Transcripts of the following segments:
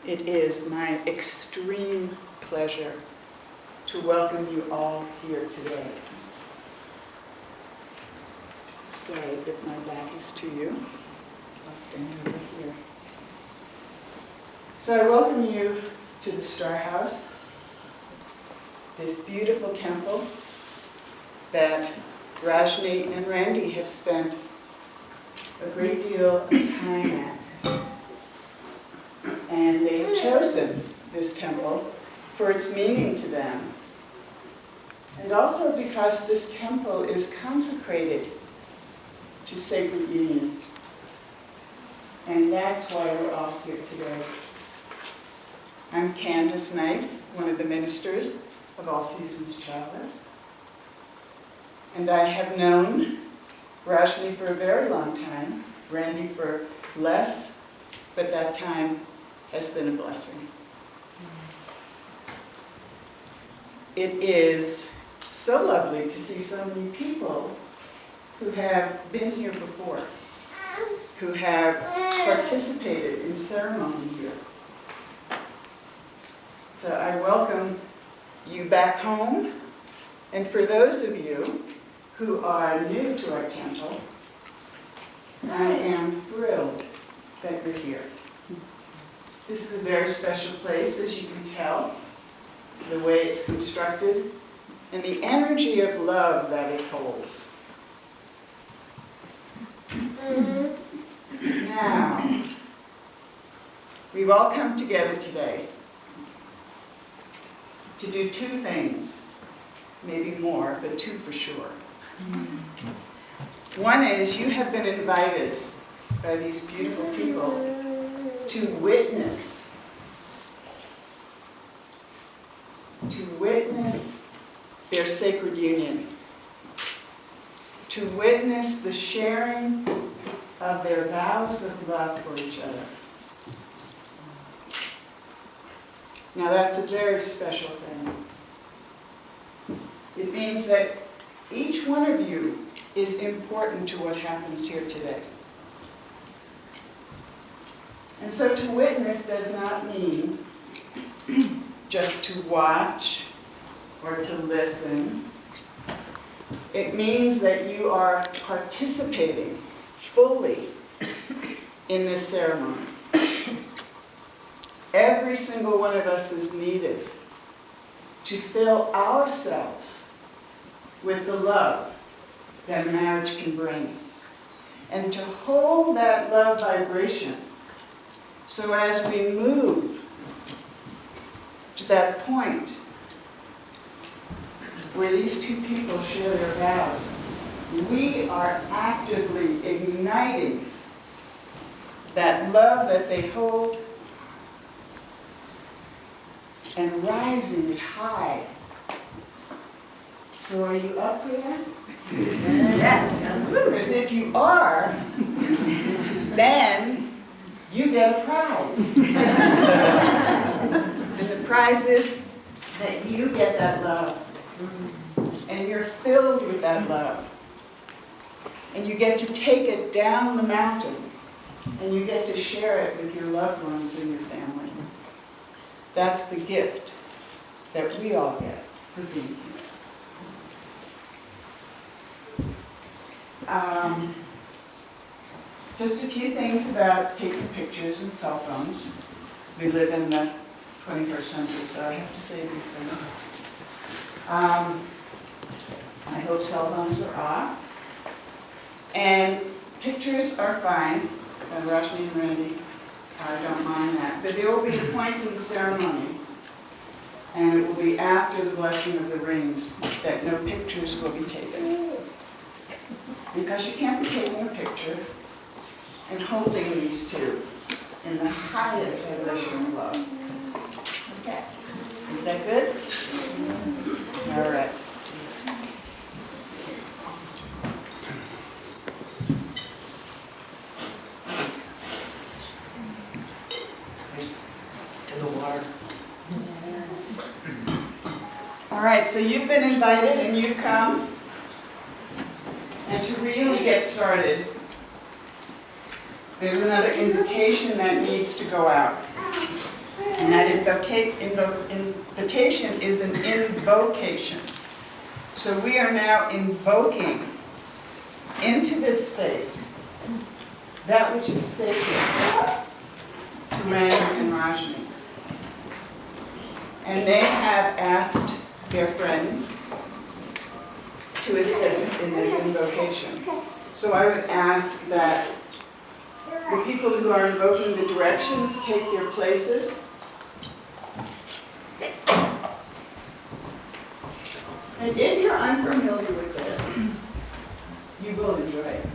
It is my extreme pleasure to welcome you all here today. Sorry if my back is to you. I'll stand over here. So I welcome you to the Star House, this beautiful temple that Rajni and Randy have spent a great deal of time at. And they have chosen this temple for its meaning to them. And also because this temple is consecrated to sacred union. And that's why we're all here today. I'm Candace Knight, one of the ministers of All Seasons Childless. And I have known Rajni for a very long time, Randy for less, but that time has been a blessing. It is so lovely to see so many people who have been here before, who have participated in ceremony here. So I welcome you back home, and for those of you who are new to our temple, I am thrilled that you're here. This is a very special place, as you can tell, the way it's constructed, and the energy of love that it holds. Now, we've all come together today to do two things, maybe more, but two for sure. One is you have been invited by these beautiful people to witness their sacred union, to witness the sharing of their vows of love for each other. Now that's a very special thing. It means that each one of you is important to what happens here today. And so to witness does not mean just to watch or to listen. It means that you are participating fully in this ceremony. Every single one of us is needed to fill ourselves with the love that marriage can bring, and to hold that love vibration so as we move to that point where these two people share their vows, we are actively igniting that love that they hold and rising it high. So are you up for that? Yes. Because if you are, then you get a prize. And the prize is that you get that love. And you're filled with that love. And you get to take it down the mountain. And you get to share it with your loved ones and your family. That's the gift that we all get for being here. Just a few things about taking pictures and cell phones. We live in the 21st century, so I have to say these things. I hope cell phones are off. And pictures are fine. Rajni and Randy, I don't mind that. But there will be a point in the ceremony, and it will be after the blessing of the rings, that no pictures will be taken. Because you can't be taking a picture and holding these two in the highest vibration of love. Okay. Is that good? All right. To the water. All right, so you've been invited and you've come. And to really get started, there's another invitation that needs to go out. And that invitation is an invocation. So we are now invoking into this space that which is sacred to Louallan and Rajni. And they have asked their friends to assist in this invocation. So I would ask that the people who are invoking the directions take their places. And if you're unfamiliar with this, you will enjoy it.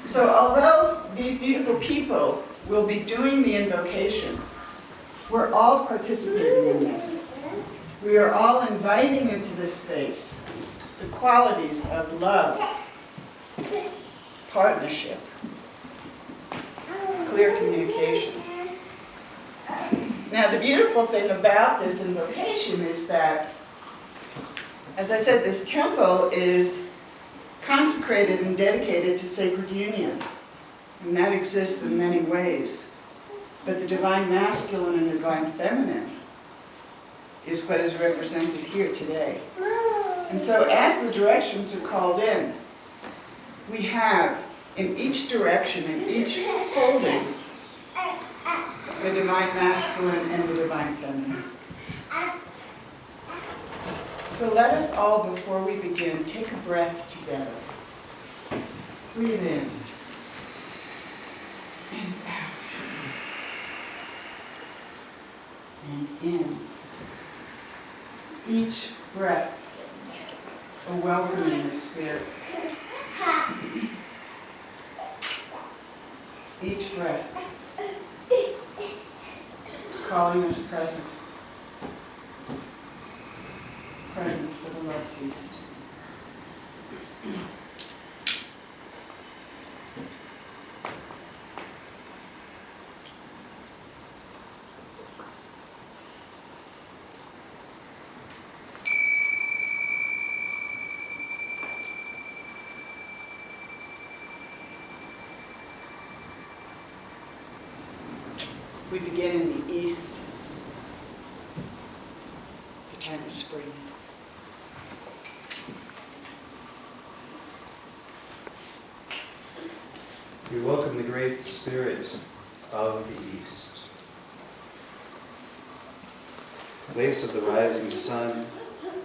So although these beautiful people will be doing the invocation, we're all participating in this. We are all inviting into this space the qualities of love, partnership, clear communication. Now, the beautiful thing about this invocation is that, as I said, this temple is consecrated and dedicated to sacred union. And that exists in many ways. But the divine masculine and the divine feminine is what is represented here today. And so as the directions are called in, we have in each direction, in each holding, the divine masculine and the divine feminine. So let us all, before we begin, take a breath together. Breathe in and out. And in. Each breath a welcoming of spirit. Each breath calling us present. Present for the love feast. We begin in the east, the time of spring. We welcome the Great Spirit of the East, place of the rising sun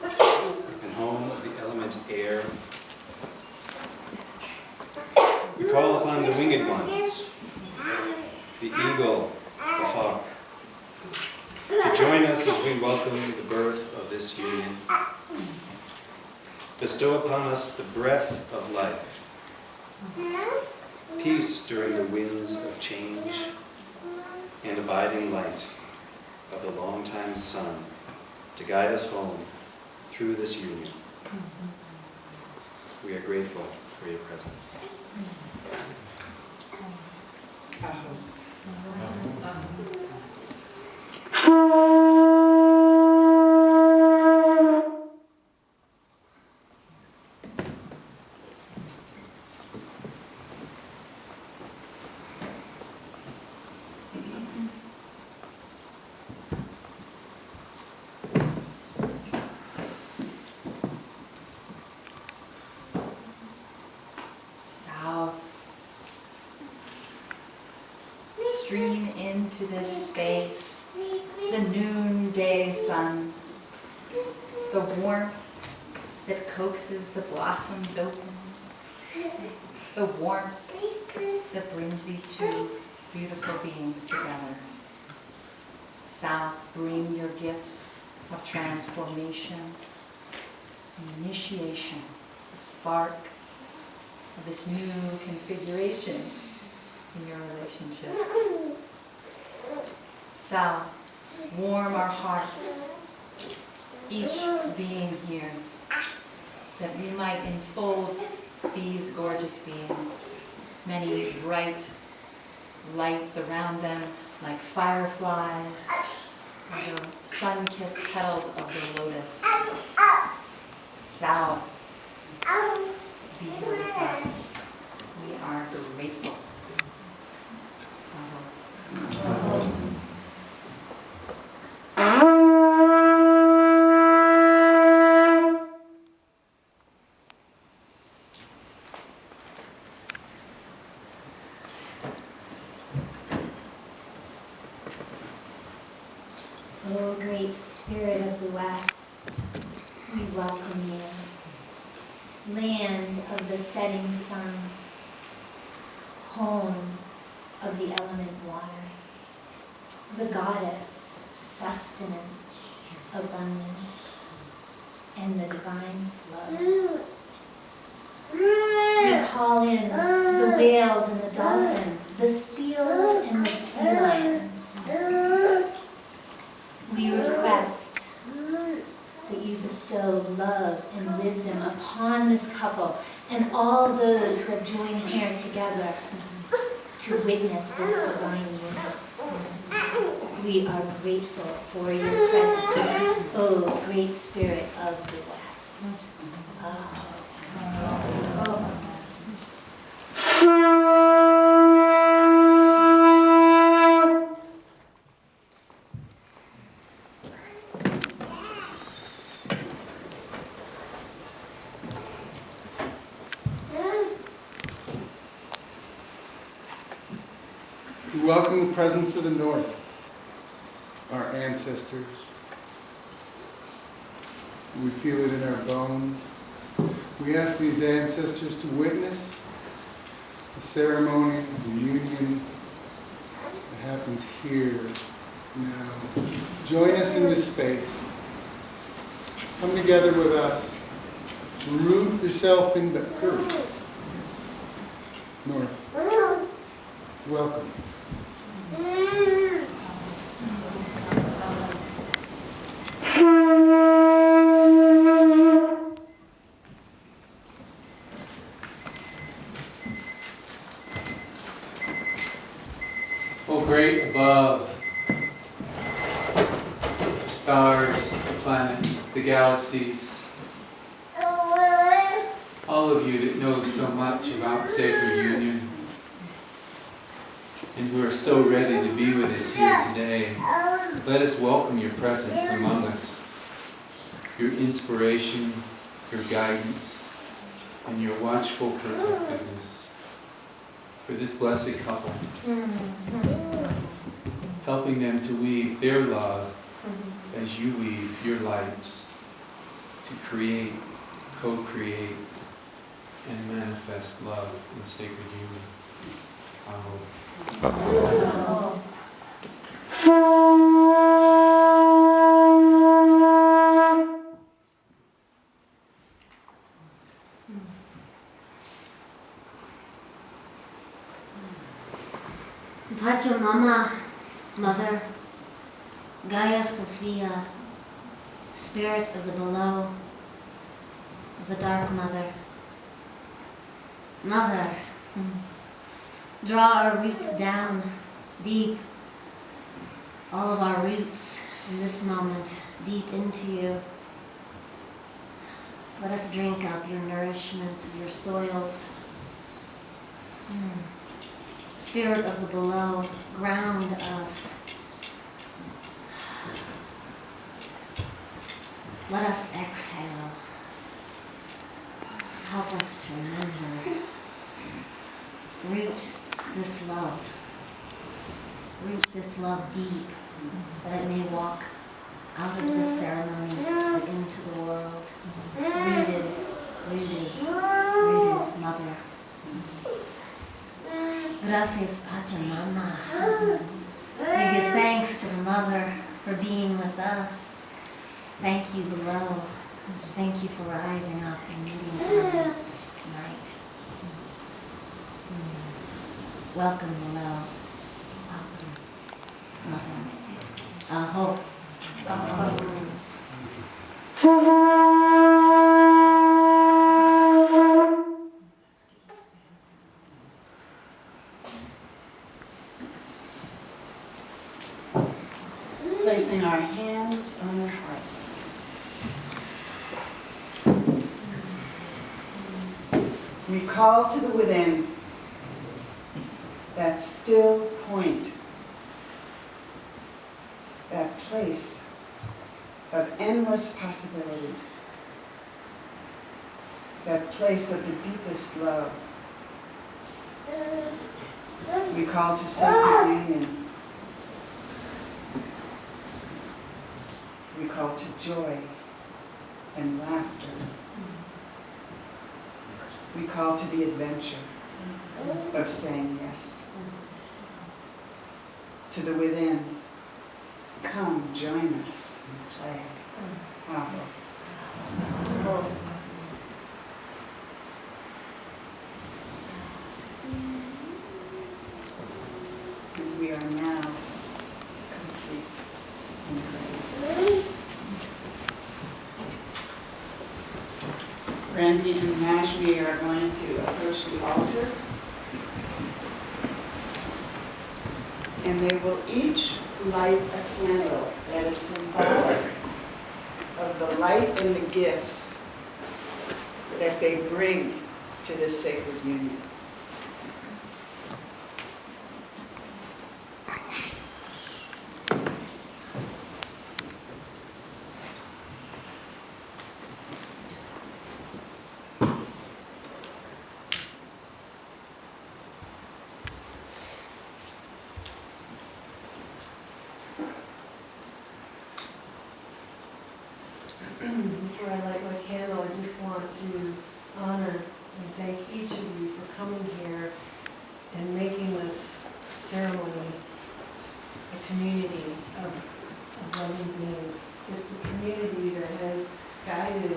and home of the element air. We call upon the winged ones, the eagle, the hawk, to join us as we welcome the birth of this union. Bestow upon us the breath of life, peace during the winds of change, and abiding light of the longtime sun to guide us home through this union. We are grateful for your presence. Stream into this space, the noonday sun, the warmth that coaxes the blossoms open, the warmth that brings these two beautiful beings together. South, bring your gifts of transformation, initiation, the spark of this new configuration in your relationships. South, warm our hearts, each being here, that we might enfold these gorgeous beings, many bright lights around them like fireflies, the sun-kissed petals of the lotus. South, be here with us. We are grateful. welcome you. Land of the setting sun, home of the element water, the goddess, sustenance, abundance, and the divine flow. We call in the whales and the dolphins, the seals and the sea lions. We request that you bestow love and wisdom upon this couple and all those who have joined here together to witness this divine union. We are grateful for your presence, O great spirit of the West. We welcome the presence of the North, our ancestors. We feel it in our bones. We ask these ancestors to witness the ceremony, the union that happens here now. Join us in this space. Come together with us. Root yourself in the earth. North, welcome. Oh, great above, the stars, the planets, the galaxies, all of you that know so much about sacred union and who are so ready to be with us here today, let us welcome your presence among us, your inspiration, your guidance, and your watchful protectiveness for this blessed couple, helping them to weave their love as you weave your lights to create, co-create, and manifest love in sacred union. Aho. Pachamama, Mother, Gaia Sophia, Spirit of the below, of the Dark Mother. Mother, draw our roots down, deep, all of our roots in this moment, deep into you. Let us drink up your nourishment of your soils. Spirit of the below, ground us. Let us exhale. Help us to remember. Root this love. Root this love deep, that it may walk out of this ceremony and into the world. Rooted, Mother. Gracias, Pachamama. I give thanks to the Mother for being with us. Thank you below. Thank you for rising up and meeting our roots tonight. Welcome below. Welcome, Mother. Aho. Placing our hands on our hearts. We call to the within, that still point, that place of endless possibilities, that place of the deepest love. We call to sacred union. We call to joy and laughter. We call to the adventure of saying yes. To the within, come join us and play. Wow. And we are now complete and ready. Randy and Rajni are going to approach the altar, and they will each light a candle that is symbolic of the light and the gifts that they bring to this sacred union. Before I light my candle, I just want to honor and thank each of you for coming here and making this ceremony a community of loving beings. It's the community that has guided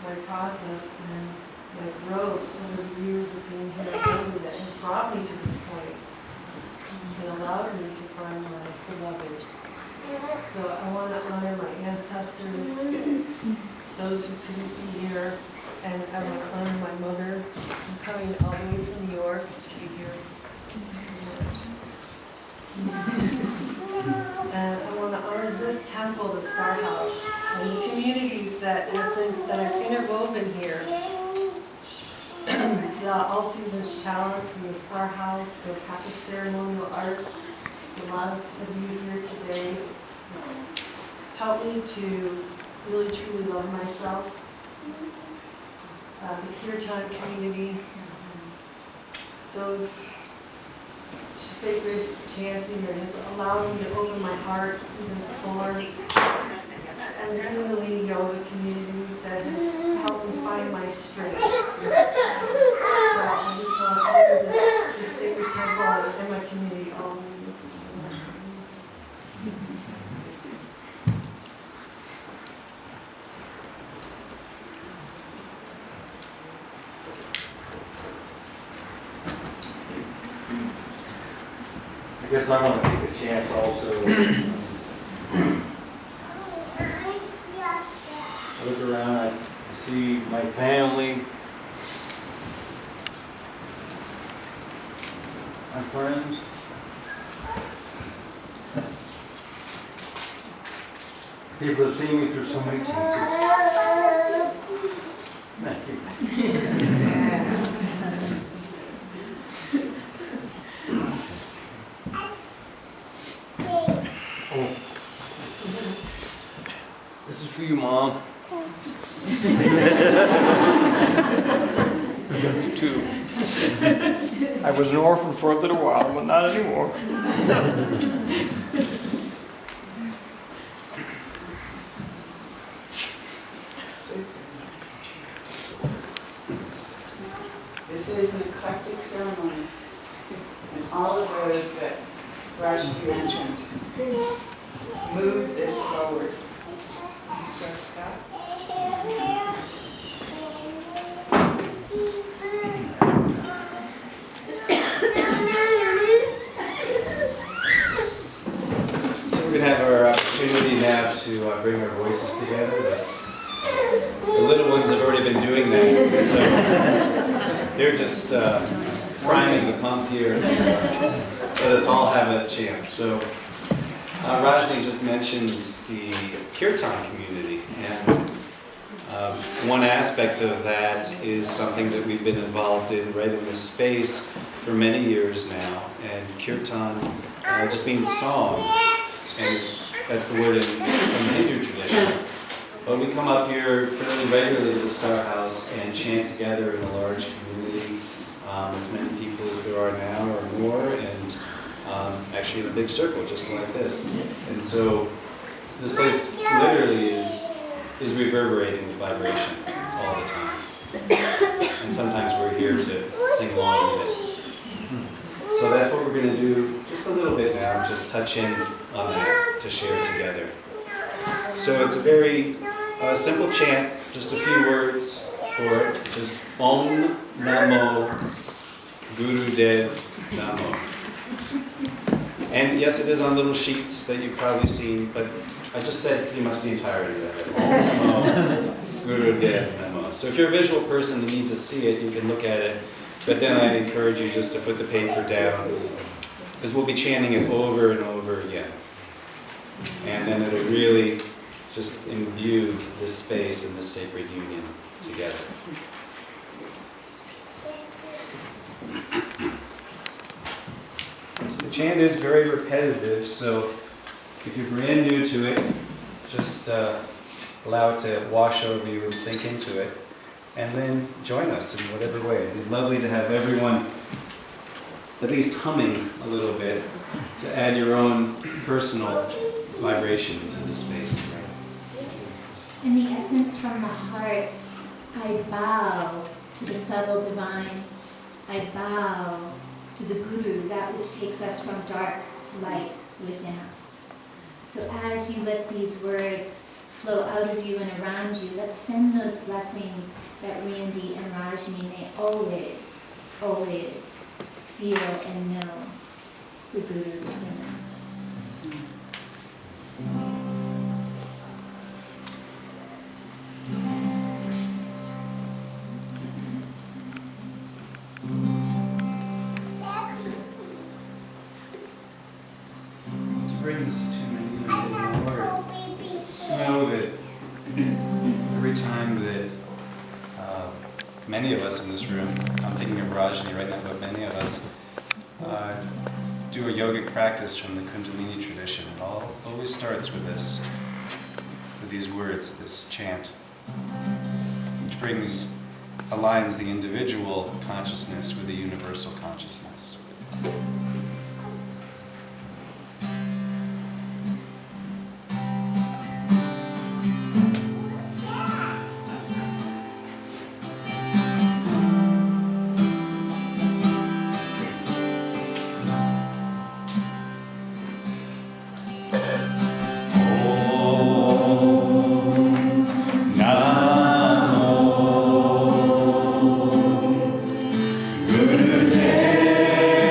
my process and my growth over the years of being here at Boulder that has brought me to this point and allowed me to find my beloved. So I want to honor my ancestors, those who couldn't be here, and I want to honor my mother. I'm coming all the way from New York to be here. Thank you so much. And I want to honor this temple, the Star House, and the communities that are interwoven here. The All Seasons Chalice and the Star House, the Catholic Ceremonial Arts, a lot of you here today. It's helped me to really truly love myself. The Kirtan community, those sacred chanting that has allowed me to open my heart even more. And the Kundalini Yoga community that has helped me find my strength. So I just want to honor this sacred temple and my community all over. I guess I want to take a chance also. Look around, I see my family, my friends. People have seen me through so many changes. Thank you. This is for you, Mom. You too. I was an orphan for a little while, but not anymore. This is an eclectic ceremony, and all of those that Rajni mentioned move this forward. So, Scott? So we're going to have our opportunity now to bring our voices together. The little ones have already been doing that, so they're just priming the pump here. Let us all have a chance. So Rajni just mentioned the Kirtan community, and one aspect of that is something that we've been involved in right in this space for many years now, and Kirtan just means song, and that's the word from the Hindu tradition. But we come up here fairly regularly to the Star House and chant together in a large community, as many people as there are now or more, and actually in a big circle, just like this. And so this place literally is is reverberating with vibration all the time. And sometimes we're here to sing along with it. So that's what we're going to do just a little bit now, just touch in on that to share together. So it's a very simple chant, just a few words for it, just Om Namo Guru Dev Namo. And yes, it is on little sheets that you've probably seen, but I just said pretty much the entirety of it. Om Namo Guru Dev Namo. So if you're a visual person and need to see it, you can look at it. But then I encourage you just to put the paper down, because we'll be chanting it over and over again. And then it'll really just imbue this space and this sacred union together. So the chant is very repetitive, so if you're brand new to it, just allow it to wash over you and sink into it. And then join us in whatever way. It'd be lovely to have everyone at least humming a little bit to add your own personal vibration into the space. In the essence from the heart, I bow to the subtle divine. I bow to the Guru, that which takes us from dark to light within us. So as you let these words flow out of you and around you, let's send those blessings that Randy and Rajni may always, always feel and know the Guru within them. To bring this to many more, just know that every time that many of us in this room, I'm thinking of Rajni right now, but many of us do a yogic practice from the Kundalini tradition. It all always starts with this, with these words, this chant, which aligns the individual consciousness with the universal consciousness. Guru Dev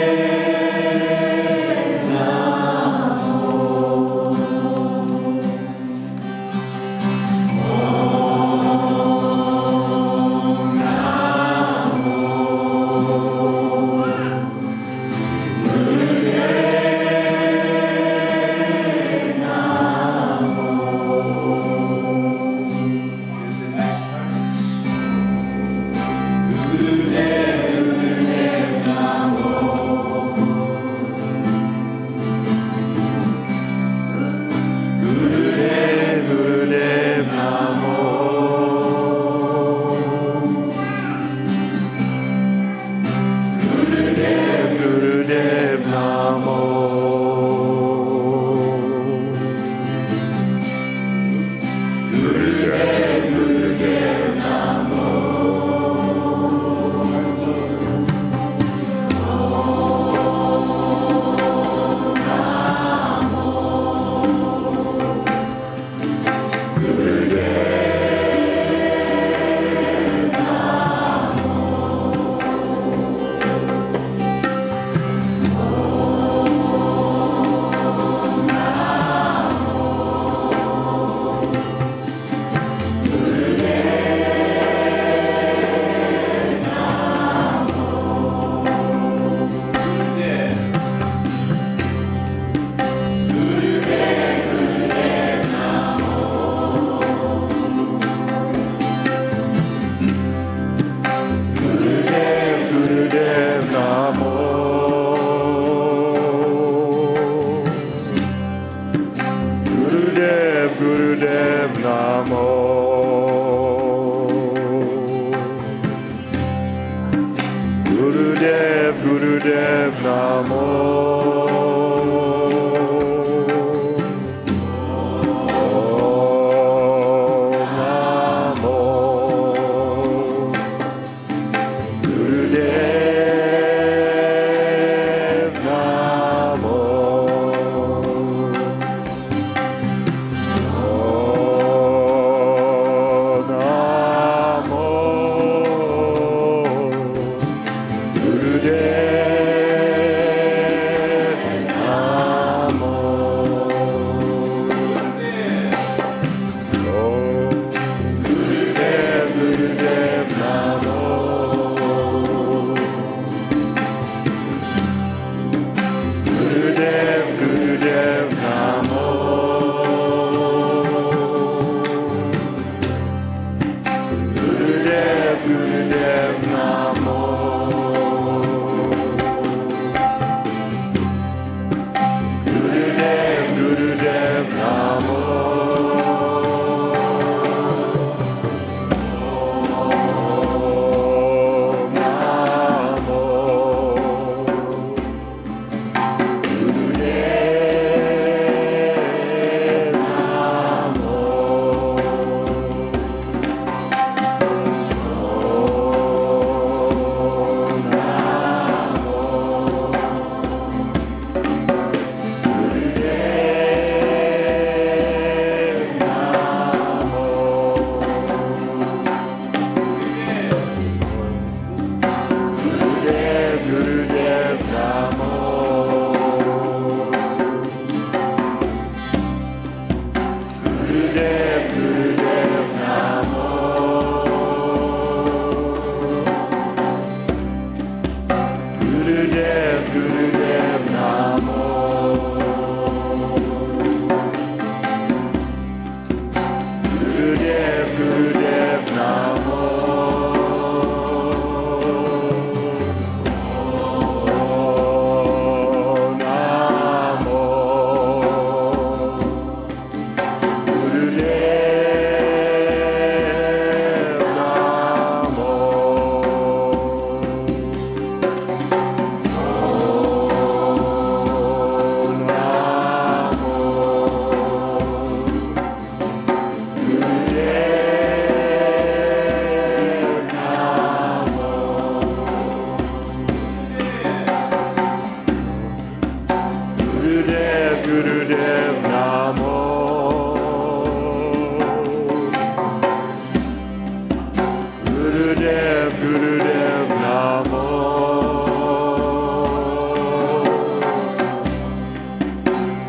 Gurudev, Gurudev Namo.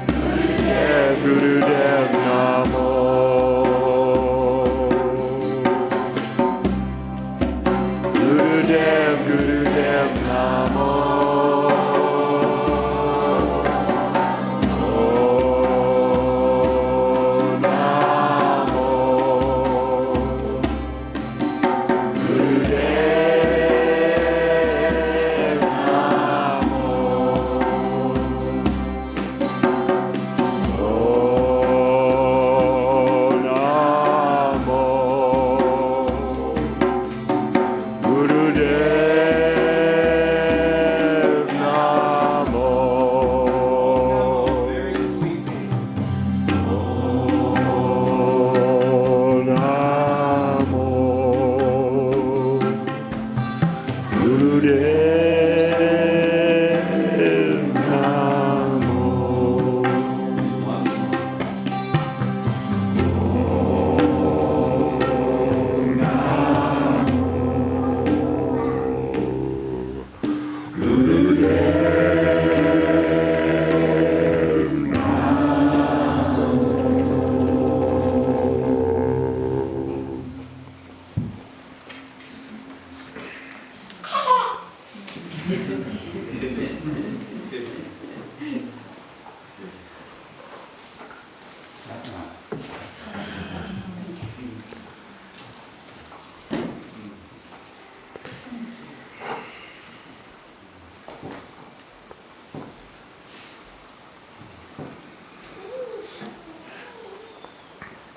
Gurudev, Gurudev Namo. Gurudev, Gurudev Namo.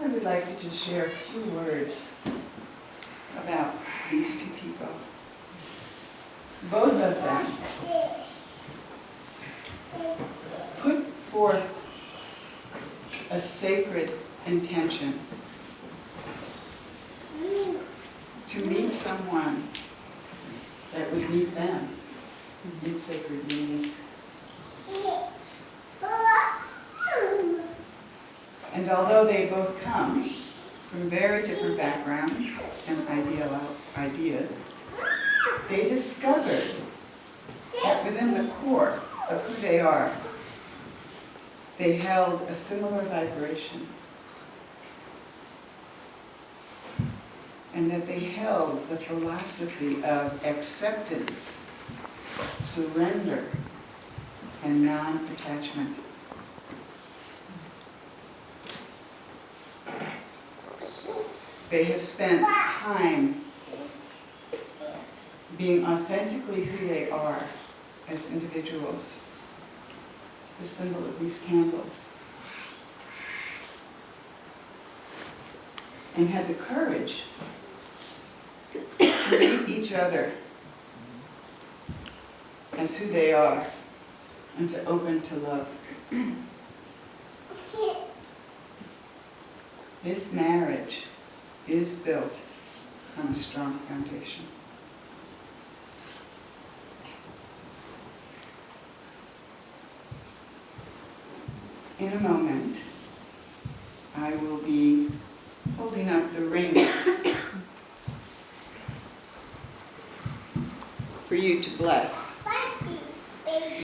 I would like to just share a few words about these two people. Both of them put forth a sacred intention to meet someone that would meet them in sacred meaning. And although they both come from very different backgrounds and ideas, they discovered that within the core of who they are, they held a similar vibration. And that they held the philosophy of acceptance, surrender, and non-attachment. They have spent time being authentically who they are as individuals, the symbol of these candles, and had the courage to meet each other as who they are and to open to love. This marriage is built on a strong foundation. In a moment, I will be holding up the rings for you to bless.